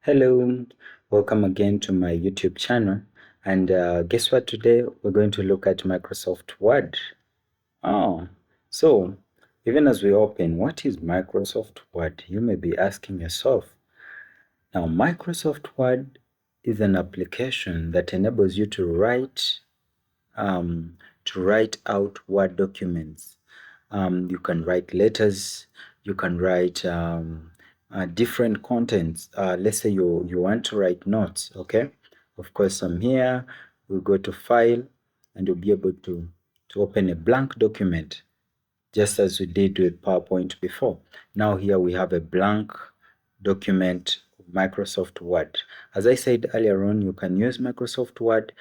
Hello, welcome again to my YouTube channel. And guess what? Today we're going to look at Microsoft Word. Oh, so even as we open, what is Microsoft Word? You may be asking yourself. Now, Microsoft Word is an application that enables you to write out Word documents. You can write letters, you can write different contents. Let's say you want to write notes, okay? Of course, I'm here. We'll go to File, and you'll be able to open a blank document, just as we did with PowerPoint before. Now here we have a blank document of Microsoft Word. As I said earlier on, you can use Microsoft Word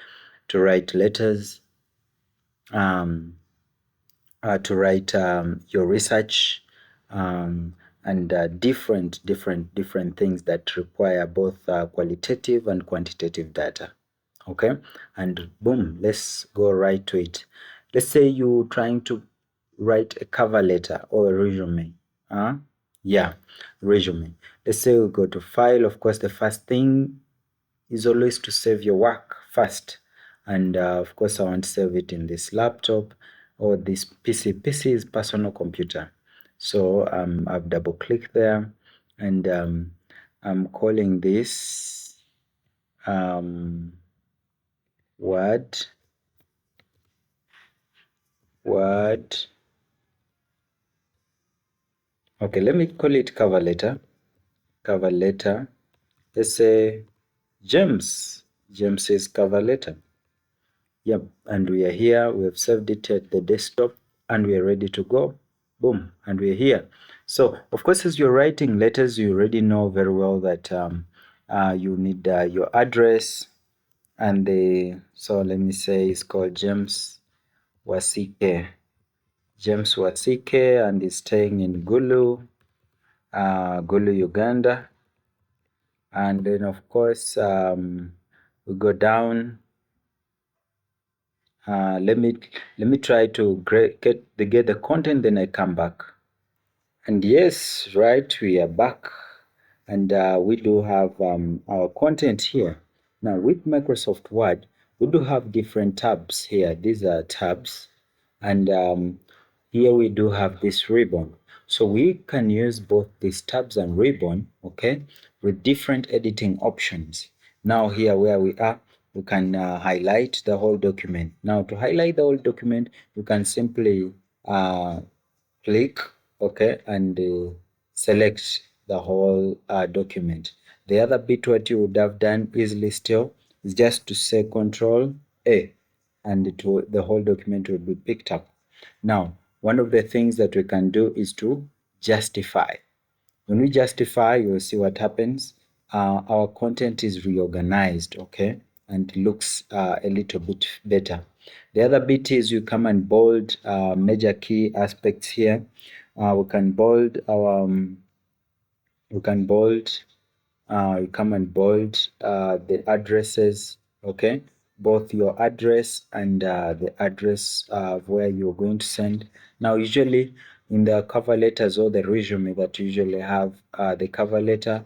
to write letters, to write your research, and different things that require both qualitative and quantitative data. Okay, and boom, let's go right to it. Let's say you're trying to write a cover letter or a resume. Yeah, resume. Let's say we go to File. Of course, the first thing is always to save your work first. And of course, I want to save it in this laptop or this PC. PC is personal computer. So I've double clicked there, and I'm calling this Word. Okay, let me call it cover letter. Let's say James. James is cover letter. Yep, and we are here. We have saved it at the desktop, and we are ready to go. Boom, and we're here. So, of course, as you're writing letters, you already know very well that you need your address and so let me say it's called James Wasike. James Wasike, and is staying in Gulu, Uganda. And then, of course, we go down. Let me try to get the content, then I come back. And yes, right, we are back, and we do have our content here. Now with Microsoft Word, we do have different tabs here. These are tabs, and here we do have this ribbon. So we can use both these tabs and ribbon, okay, with different editing options. Now here where we are, we can highlight the whole document. Now to highlight the whole document, you can simply click, okay, and select the whole document. The other bit what you would have done easily still is just to say Control A, and the whole document will be picked up. Now, one of the things that we can do is to justify. When we justify, you'll see what happens. Our content is reorganized, okay, and looks a little bit better. The other bit is you come and bold major key aspects here. We can bold our, you come and bold the addresses, okay, both your address and the address of where you're going to send. Now, usually in the cover letters or the resume that you usually have, the cover letter,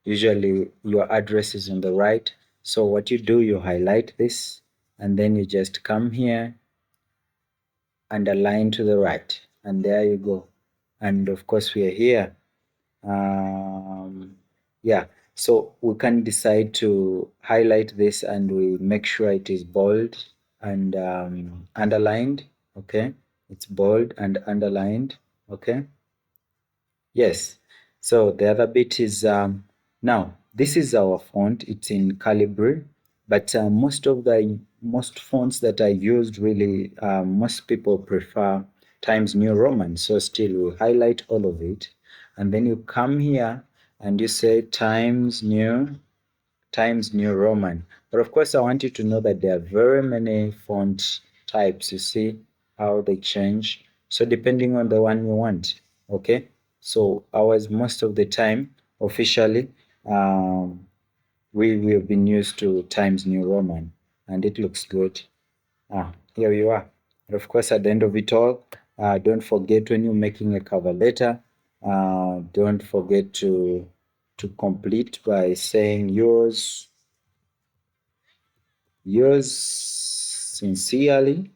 usually your address is on the right. So what you do, you highlight this, and then you just come here and align to the right, and there you go. And of course we are here. Yeah, so we can decide to highlight this, and we make sure it is bold and underlined. Okay, it's bold and underlined. Okay, yes. So the other bit is now this is our font. It's in Calibri, but most fonts that I used really, most people prefer Times New Roman. So still we highlight all of it, and then you come here and you say Times New Roman. But of course, I want you to know that there are very many font types. You see how they change. So depending on the one you want, okay? So ours most of the time, officially, we have been used to Times New Roman, and it looks good. Here you are. And of course, at the end of it all, don't forget when you're making a cover letter, don't forget to to complete by saying yours sincerely.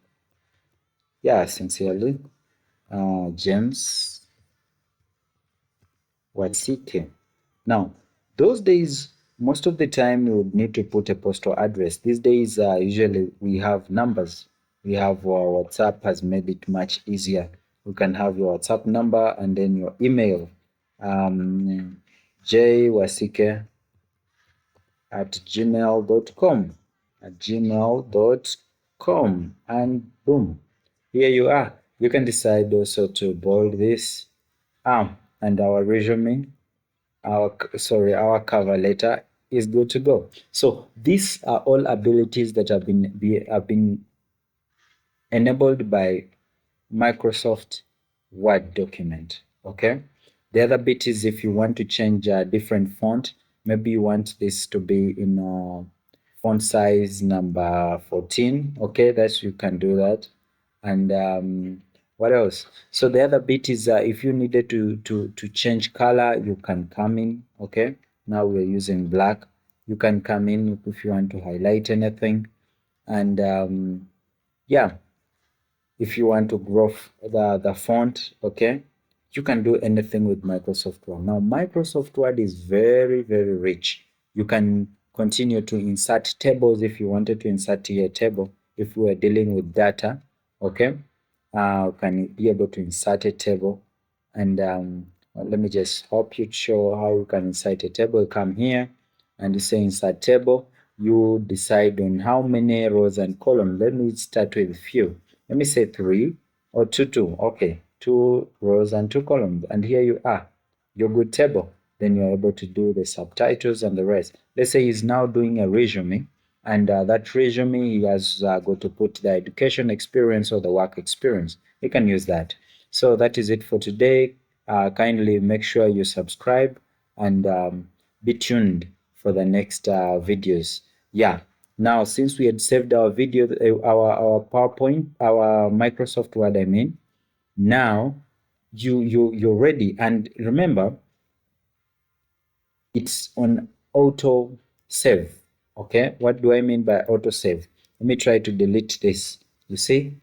Yeah, sincerely. James Wasike. Now, those days, most of the time you would need to put a postal address. These days, usually we have numbers. We have WhatsApp has made it much easier. You can have your WhatsApp number and then your email. Jwasike at gmail.com. At gmail.com. And boom, here you are. You can decide also to bold this. And our resume, our cover letter is good to go. So these are all abilities that have been enabled by Microsoft Word document. Okay. The other bit is if you want to change a different font, maybe you want this to be in font size number 14. Okay, that's you can do that. And what else? So the other bit is if you needed to change color, you can come in. Okay, now we're using black. You can come in if you want to highlight anything, and yeah, if you want to grow the font, okay, you can do anything with Microsoft Word. Now, Microsoft Word is very, very rich. You can continue to insert tables if you wanted to insert here a table. If we are dealing with data, okay, can be able to insert a table. And let me just help you show how you can insert a table. You come here and you say insert table. You decide on how many rows and columns. Let me start with few. Let me say 3 or 2. Okay, 2 rows and 2 columns. And here you are, your good table. Then you're able to do the subtitles and the rest. Let's say he's now doing a resume, and that resume he has got to put the education experience or the work experience. You can use that. So that is it for today. Kindly make sure you subscribe and be tuned for the next videos. Yeah. Now, since we had saved our video, our PowerPoint, our Microsoft Word, I mean, now you're ready. And remember, it's on auto save. Okay, what do I mean by auto save? Let me try to delete this. You see,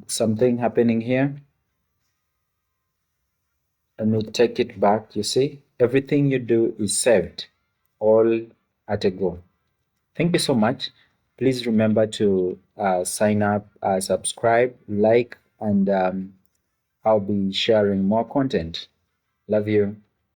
something happening here. Let me take it back. You see, everything you do is saved all at a go. Thank you so much. Please remember to sign up, subscribe, like, and I'll be sharing more content. Love you.